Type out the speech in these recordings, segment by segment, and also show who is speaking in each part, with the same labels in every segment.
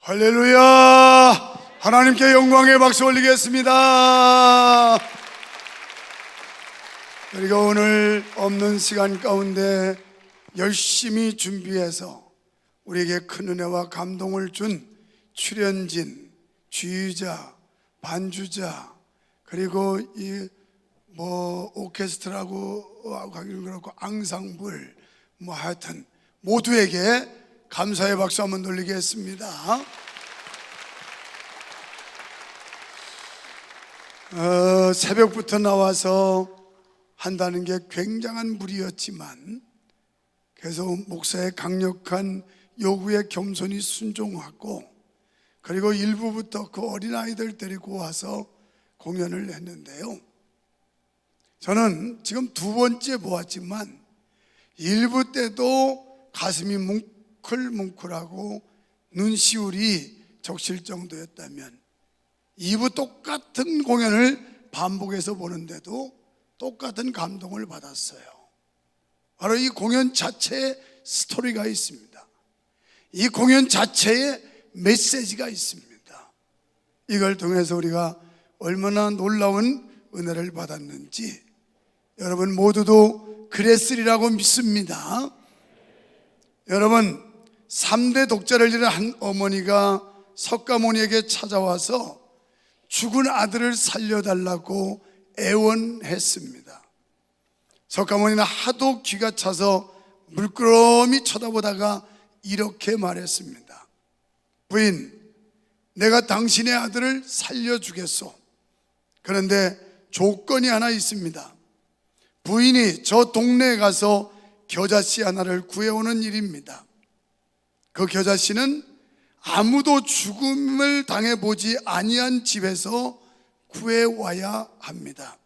Speaker 1: 할렐루야! 하나님께 영광의 박수 올리겠습니다. 우리가 오늘 없는 시간 가운데 열심히 준비해서 우리에게 큰 은혜와 감동을 준 출연진, 주의자, 반주자, 그리고 오케스트라고 하기는 그렇고 앙상블, 하여튼 모두에게 감사의 박수 한번 돌리겠습니다. 새벽부터 나와서 한다는 게 굉장한 무리였지만 계속 목사의 강력한 요구에 겸손히 순종하고, 그리고 일부부터 그 어린아이들 데리고 와서 공연을 했는데요, 저는 지금 두 번째 보았지만 일부 때도 가슴이 뭉클뭉클하고 눈시울이 적실 정도였다면 2부 똑같은 공연을 반복해서 보는데도 똑같은 감동을 받았어요. 바로 이 공연 자체에 스토리가 있습니다. 이 공연 자체에 메시지가 있습니다. 이걸 통해서 우리가 얼마나 놀라운 은혜를 받았는지 여러분 모두도 그랬으리라고 믿습니다. 여러분, 3대 독자를 잃은 한 어머니가 석가모니에게 찾아와서 죽은 아들을 살려달라고 애원했습니다. 석가모니는 하도 기가 차서 물끄러미 쳐다보다가 이렇게 말했습니다. 부인, 내가 당신의 아들을 살려주겠소. 그런데 조건이 하나 있습니다. 부인이 저 동네에 가서 겨자씨 하나를 구해오는 일입니다. 그 겨자씨는 아무도 죽음을 당해보지 아니한 집에서 구해와야 합니다.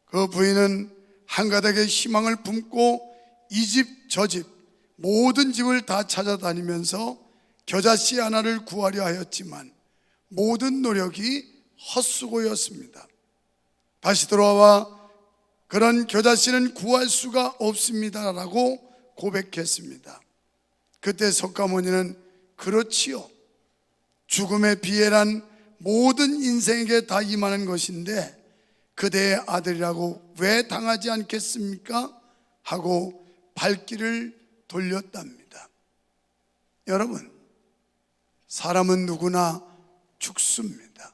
Speaker 1: 그 부인은 한가닥의 희망을 품고 이 집 저 집 모든 집을 다 찾아다니면서 겨자씨 하나를 구하려 하였지만 모든 노력이 헛수고였습니다. 다시 돌아와 그런 겨자씨는 구할 수가 없습니다라고 고백했습니다. 그때 석가모니는 그렇지요, 죽음의 비애란 모든 인생에게 다 임하는 것인데 그대의 아들이라고 왜 당하지 않겠습니까? 하고 발길을 돌렸답니다. 여러분, 사람은 누구나 죽습니다.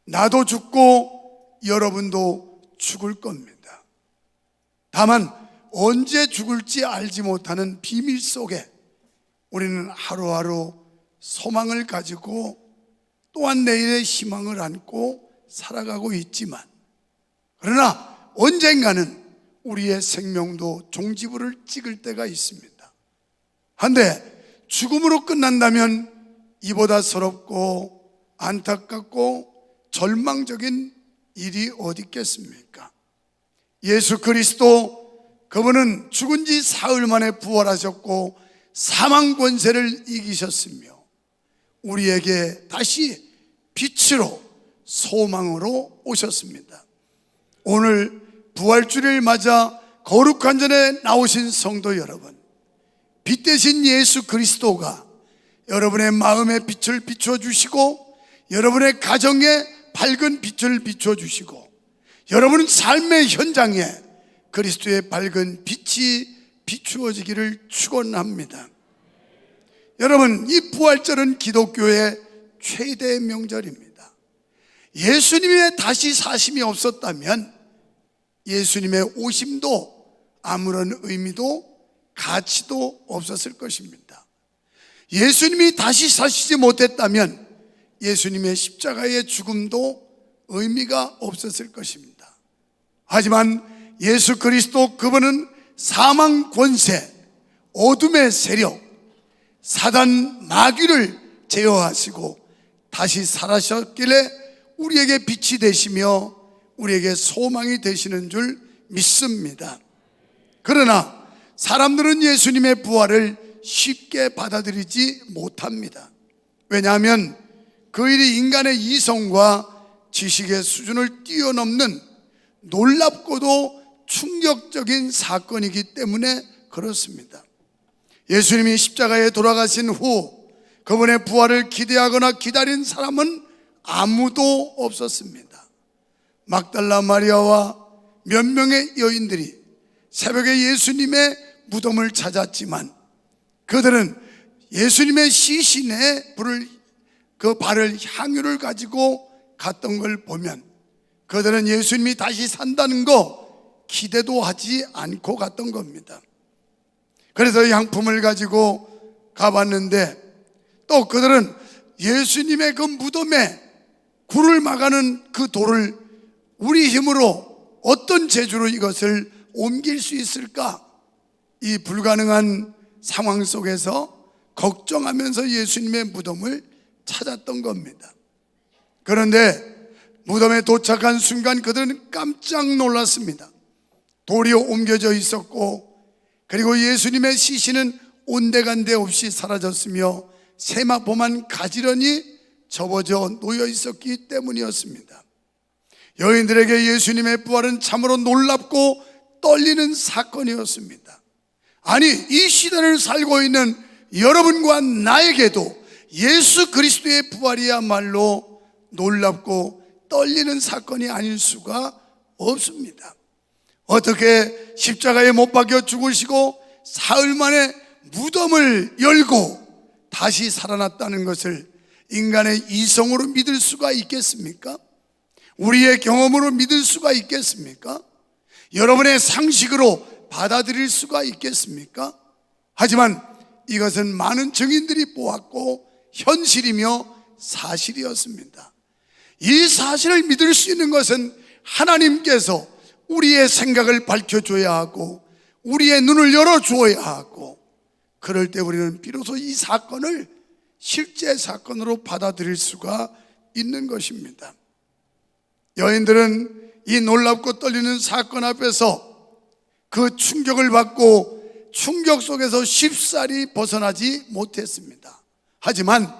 Speaker 1: 나도 죽고 여러분도 죽을 겁니다. 다만 언제 죽을지 알지 못하는 비밀 속에 우리는 하루하루 소망을 가지고 또한 내일의 희망을 안고 살아가고 있지만, 그러나 언젠가는 우리의 생명도 종지부를 찍을 때가 있습니다. 한데 죽음으로 끝난다면 이보다 서럽고 안타깝고 절망적인 일이 어디 있겠습니까? 예수 그리스도, 그분은 죽은 지 사흘 만에 부활하셨고 사망 권세를 이기셨으며 우리에게 다시 빛으로 소망으로 오셨습니다. 오늘 부활주일을 맞아 거룩한 전에 나오신 성도 여러분, 빛 대신 예수 그리스도가 여러분의 마음의 빛을 비춰주시고 여러분의 가정에 밝은 빛을 비춰주시고 여러분 삶의 현장에 그리스도의 밝은 빛이 비추어지기를 축원합니다. 여러분, 이 부활절은 기독교의 최대 명절입니다. 예수님의 다시 사심이 없었다면 예수님의 오심도 아무런 의미도 가치도 없었을 것입니다. 예수님이 다시 사시지 못했다면 예수님의 십자가의 죽음도 의미가 없었을 것입니다. 하지만 예수 그리스도, 그분은 사망 권세, 어둠의 세력, 사단 마귀를 제어하시고 다시 살아셨길래 우리에게 빛이 되시며 우리에게 소망이 되시는 줄 믿습니다. 그러나 사람들은 예수님의 부활을 쉽게 받아들이지 못합니다. 왜냐하면 그 일이 인간의 이성과 지식의 수준을 뛰어넘는 놀랍고도 충격적인 사건이기 때문에 그렇습니다. 예수님이 십자가에 돌아가신 후 그분의 부활을 기대하거나 기다린 사람은 아무도 없었습니다. 막달라 마리아와 몇 명의 여인들이 새벽에 예수님의 무덤을 찾았지만 그들은 예수님의 시신에 그 발을 향유를 가지고 갔던 걸 보면 그들은 예수님이 다시 산다는 거 기대도 하지 않고 갔던 겁니다. 그래서 향품을 가지고 가봤는데 또 그들은 예수님의 그 무덤에 굴을 막아는 그 돌을 우리 힘으로 어떤 재주로 이것을 옮길 수 있을까? 이 불가능한 상황 속에서 걱정하면서 예수님의 무덤을 찾았던 겁니다. 그런데 무덤에 도착한 순간 그들은 깜짝 놀랐습니다. 돌이 옮겨져 있었고 그리고 예수님의 시신은 온데간데 없이 사라졌으며 세마포만 가지런히 접어져 놓여 있었기 때문이었습니다. 여인들에게 예수님의 부활은 참으로 놀랍고 떨리는 사건이었습니다. 아니, 이 시대를 살고 있는 여러분과 나에게도 예수 그리스도의 부활이야말로 놀랍고 떨리는 사건이 아닐 수가 없습니다. 어떻게 십자가에 못 박혀 죽으시고 사흘 만에 무덤을 열고 다시 살아났다는 것을 인간의 이성으로 믿을 수가 있겠습니까? 우리의 경험으로 믿을 수가 있겠습니까? 여러분의 상식으로 받아들일 수가 있겠습니까? 하지만 이것은 많은 증인들이 보았고 현실이며 사실이었습니다. 이 사실을 믿을 수 있는 것은 하나님께서 우리의 생각을 밝혀줘야 하고 우리의 눈을 열어주어야 하고 그럴 때 우리는 비로소 이 사건을 실제 사건으로 받아들일 수가 있는 것입니다. 여인들은 이 놀랍고 떨리는 사건 앞에서 그 충격을 받고 충격 속에서 쉽사리 벗어나지 못했습니다. 하지만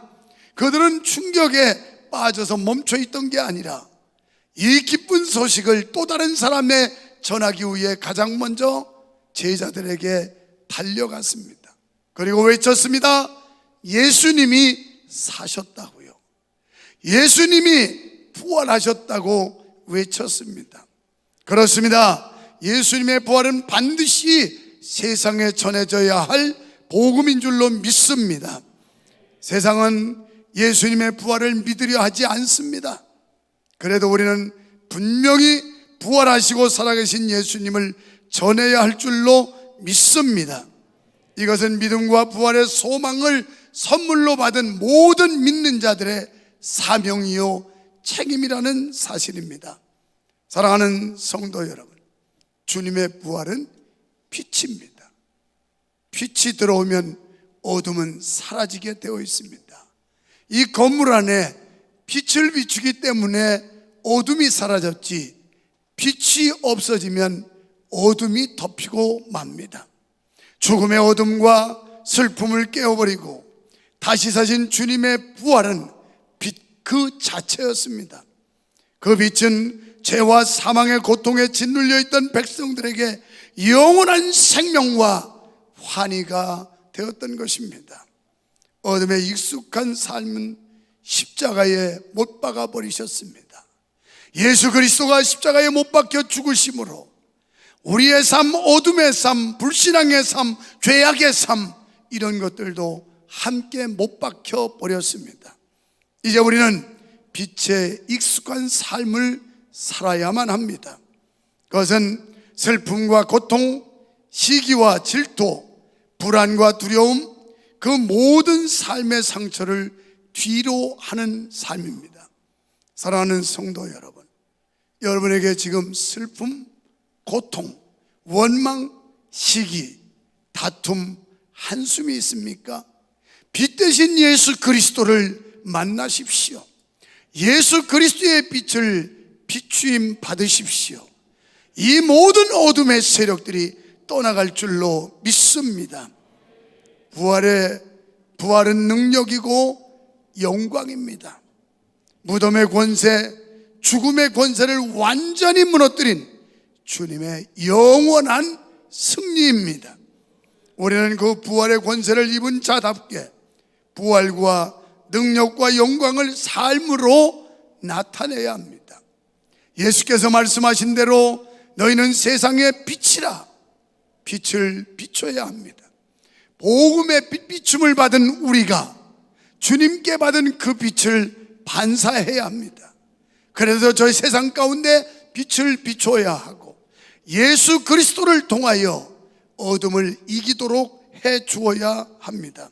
Speaker 1: 그들은 충격에 빠져서 멈춰있던 게 아니라 이 기쁜 소식을 또 다른 사람에 전하기 위해 가장 먼저 제자들에게 달려갔습니다. 그리고 외쳤습니다. 예수님이 사셨다고요. 예수님이 부활하셨다고 외쳤습니다. 그렇습니다. 예수님의 부활은 반드시 세상에 전해져야 할 복음인 줄로 믿습니다. 세상은 예수님의 부활을 믿으려 하지 않습니다. 그래도 우리는 분명히 부활하시고 살아계신 예수님을 전해야 할 줄로 믿습니다. 이것은 믿음과 부활의 소망을 선물로 받은 모든 믿는 자들의 사명이요 책임이라는 사실입니다. 사랑하는 성도 여러분, 주님의 부활은 빛입니다. 빛이 들어오면 어둠은 사라지게 되어 있습니다. 이 건물 안에 빛을 비추기 때문에 어둠이 사라졌지, 빛이 없어지면 어둠이 덮이고 맙니다. 죽음의 어둠과 슬픔을 깨워버리고 다시 사신 주님의 부활은 빛 그 자체였습니다. 그 빛은 죄와 사망의 고통에 짓눌려 있던 백성들에게 영원한 생명과 환희가 되었던 것입니다. 어둠에 익숙한 삶은 십자가에 못 박아 버리셨습니다. 예수 그리스도가 십자가에 못 박혀 죽으심으로 우리의 삶, 어둠의 삶, 불신앙의 삶, 죄악의 삶, 이런 것들도 함께 못 박혀 버렸습니다. 이제 우리는 빛에 익숙한 삶을 살아야만 합니다. 그것은 슬픔과 고통, 시기와 질투, 불안과 두려움, 그 모든 삶의 상처를 뒤로 하는 삶입니다. 사랑하는 성도 여러분, 여러분에게 지금 슬픔, 고통, 원망, 시기, 다툼, 한숨이 있습니까? 빛 대신 예수 그리스도를 만나십시오. 예수 그리스도의 빛을 비추임 받으십시오. 이 모든 어둠의 세력들이 떠나갈 줄로 믿습니다. 부활은 능력이고 영광입니다. 무덤의 권세, 죽음의 권세를 완전히 무너뜨린 주님의 영원한 승리입니다. 우리는 그 부활의 권세를 입은 자답게 부활과 능력과 영광을 삶으로 나타내야 합니다. 예수께서 말씀하신 대로 너희는 세상의 빛이라. 빛을 비춰야 합니다. 복음의 비춤을 받은 우리가 주님께 받은 그 빛을 반사해야 합니다. 그래서 저희 세상 가운데 빛을 비춰야 하고 예수 그리스도를 통하여 어둠을 이기도록 해 주어야 합니다.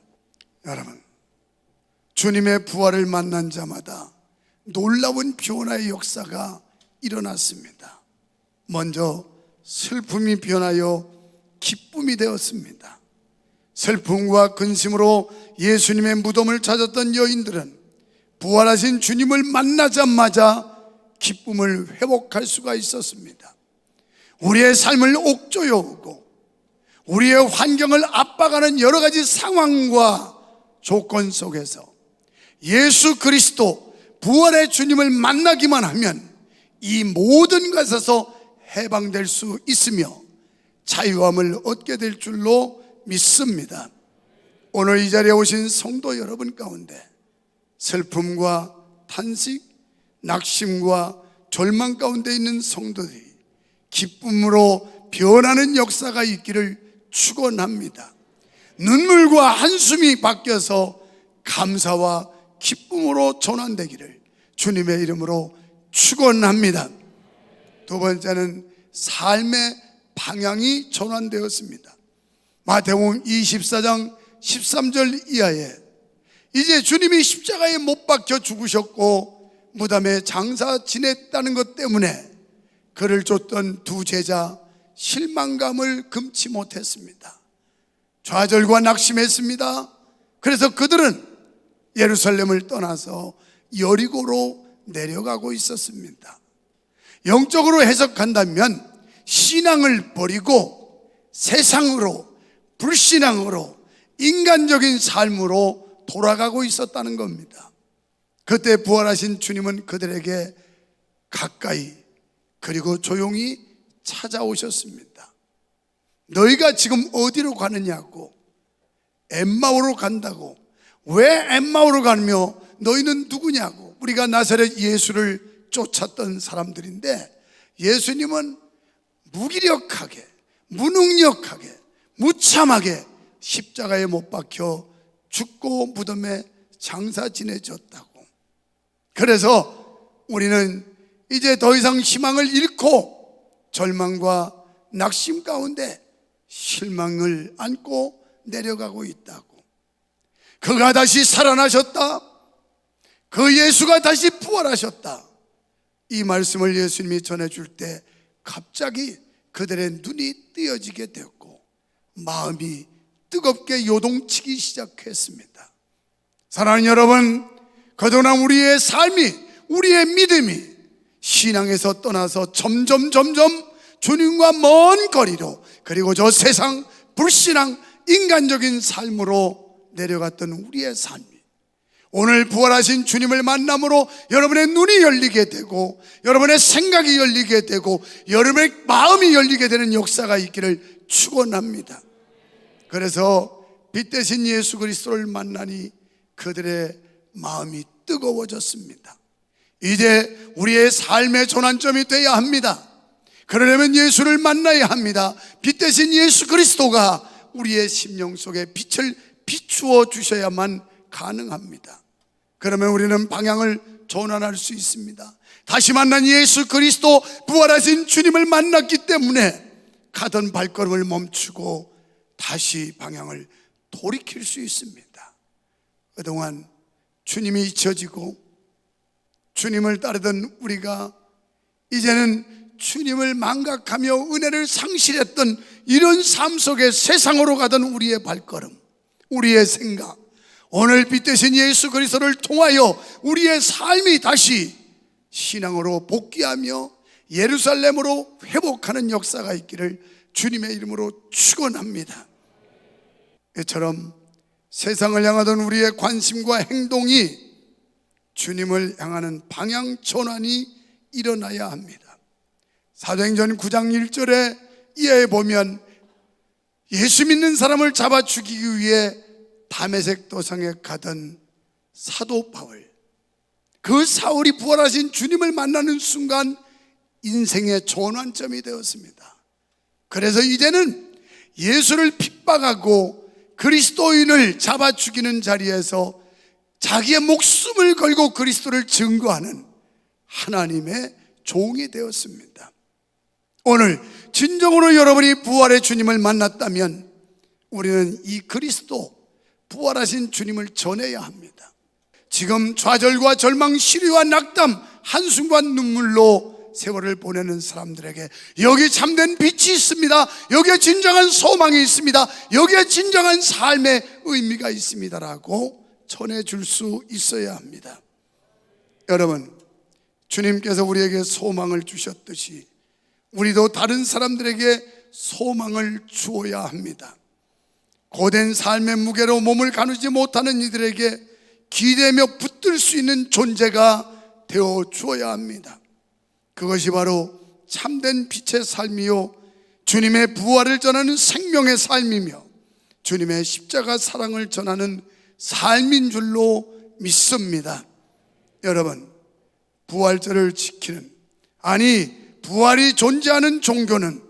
Speaker 1: 여러분, 주님의 부활을 만난 자마다 놀라운 변화의 역사가 일어났습니다. 먼저 슬픔이 변하여 기쁨이 되었습니다. 슬픔과 근심으로 예수님의 무덤을 찾았던 여인들은 부활하신 주님을 만나자마자 기쁨을 회복할 수가 있었습니다. 우리의 삶을 옥죄어오고 우리의 환경을 압박하는 여러 가지 상황과 조건 속에서 예수 그리스도 부활의 주님을 만나기만 하면 이 모든 것에서 해방될 수 있으며 자유함을 얻게 될 줄로 믿습니다. 오늘 이 자리에 오신 성도 여러분 가운데 슬픔과 탄식, 낙심과 절망 가운데 있는 성도들이 기쁨으로 변하는 역사가 있기를 축원합니다. 눈물과 한숨이 바뀌어서 감사와 기쁨으로 전환되기를 주님의 이름으로 축원합니다. 두 번째는 삶의 방향이 전환되었습니다. 마태복음 24장 13절 이하에 이제 주님이 십자가에 못 박혀 죽으셨고 무덤에 장사 지냈다는 것 때문에 그를 쫓던 두 제자 실망감을 금치 못했습니다. 좌절과 낙심했습니다. 그래서 그들은 예루살렘을 떠나서 여리고로 내려가고 있었습니다. 영적으로 해석한다면 신앙을 버리고 세상으로, 불신앙으로, 인간적인 삶으로 돌아가고 있었다는 겁니다. 그때 부활하신 주님은 그들에게 가까이 그리고 조용히 찾아오셨습니다. 너희가 지금 어디로 가느냐고, 엠마오로 간다고, 왜 엠마오로 가며 너희는 누구냐고. 우리가 나사렛 예수를 쫓았던 사람들인데 예수님은 무기력하게, 무능력하게, 무참하게 십자가에 못 박혀 죽고 무덤에 장사 지내졌다고. 그래서 우리는 이제 더 이상 희망을 잃고 절망과 낙심 가운데 실망을 안고 내려가고 있다고. 그가 다시 살아나셨다, 그 예수가 다시 부활하셨다, 이 말씀을 예수님이 전해줄 때 갑자기 그들의 눈이 띄어지게 되었고 마음이 뜨겁게 요동치기 시작했습니다. 사랑하는 여러분, 그동안 우리의 삶이, 우리의 믿음이 신앙에서 떠나서 점점 주님과 먼 거리로, 그리고 저 세상 불신앙 인간적인 삶으로 내려갔던 우리의 삶이 오늘 부활하신 주님을 만남으로 여러분의 눈이 열리게 되고 여러분의 생각이 열리게 되고 여러분의 마음이 열리게 되는 역사가 있기를 축원합니다. 그래서 빛 대신 예수 그리스도를 만나니 그들의 마음이 뜨거워졌습니다. 이제 우리의 삶의 전환점이 되어야 합니다. 그러려면 예수를 만나야 합니다. 빛 대신 예수 그리스도가 우리의 심령 속에 빛을 비추어 주셔야만 가능합니다. 그러면 우리는 방향을 전환할 수 있습니다. 다시 만난 예수 그리스도, 부활하신 주님을 만났기 때문에 가던 발걸음을 멈추고 다시 방향을 돌이킬 수 있습니다. 그동안 주님이 잊혀지고 주님을 따르던 우리가 이제는 주님을 망각하며 은혜를 상실했던 이런 삶 속에 세상으로 가던 우리의 발걸음, 우리의 생각, 오늘 빛 대신 예수 그리스도를 통하여 우리의 삶이 다시 신앙으로 복귀하며 예루살렘으로 회복하는 역사가 있기를 주님의 이름으로 축원합니다. 이처럼 세상을 향하던 우리의 관심과 행동이 주님을 향하는 방향 전환이 일어나야 합니다. 사도행전 9장 1절에 이하에 보면 예수 믿는 사람을 잡아 죽이기 위해 다메섹 도상에 가던 사도 바울, 그 사울이 부활하신 주님을 만나는 순간 인생의 전환점이 되었습니다. 그래서 이제는 예수를 핍박하고 그리스도인을 잡아 죽이는 자리에서 자기의 목숨을 걸고 그리스도를 증거하는 하나님의 종이 되었습니다. 오늘 진정으로 여러분이 부활의 주님을 만났다면 우리는 이 그리스도, 부활하신 주님을 전해야 합니다. 지금 좌절과 절망, 시리와 낙담, 한숨과 눈물로 세월을 보내는 사람들에게 여기 참된 빛이 있습니다. 여기에 진정한 소망이 있습니다. 여기에 진정한 삶의 의미가 있습니다라고 전해줄 수 있어야 합니다. 여러분, 주님께서 우리에게 소망을 주셨듯이 우리도 다른 사람들에게 소망을 주어야 합니다. 고된 삶의 무게로 몸을 가누지 못하는 이들에게 기대며 붙들 수 있는 존재가 되어 주어야 합니다. 그것이 바로 참된 빛의 삶이요, 주님의 부활을 전하는 생명의 삶이며 주님의 십자가 사랑을 전하는 삶인 줄로 믿습니다. 여러분, 부활절을 지키는, 아니 부활이 존재하는 종교는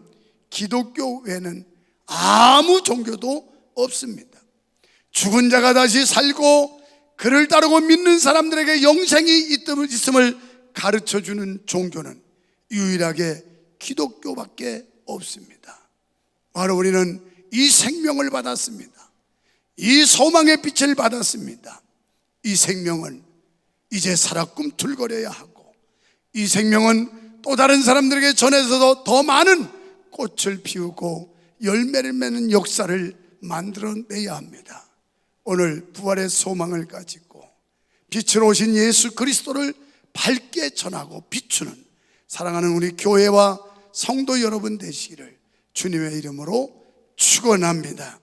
Speaker 1: 기독교 외에는 아무 종교도 없습니다. 죽은 자가 다시 살고 그를 따르고 믿는 사람들에게 영생이 있음을 가르쳐주는 종교는 유일하게 기독교밖에 없습니다. 바로 우리는 이 생명을 받았습니다. 이 소망의 빛을 받았습니다. 이 생명은 이제 살아 꿈틀거려야 하고, 이 생명은 또 다른 사람들에게 전해서도 더 많은 꽃을 피우고 열매를 맺는 역사를 만들어내야 합니다. 오늘 부활의 소망을 가지고 빛으로 오신 예수 그리스도를 밝게 전하고 비추는 사랑하는 우리 교회와 성도 여러분 되시기를 주님의 이름으로 축원합니다.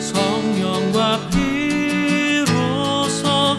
Speaker 2: 성령과 피로서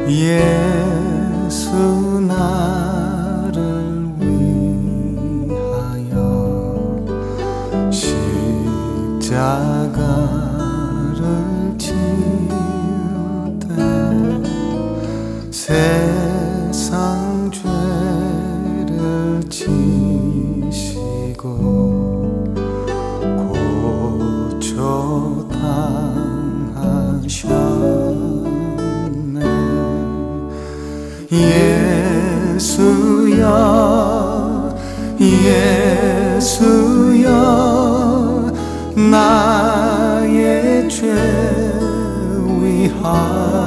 Speaker 2: 예수 나를 위하여 십자가를 지우되 세상 죄를 지시고 고초 당하셨네. 예수여 예수여 나의 죄 위하여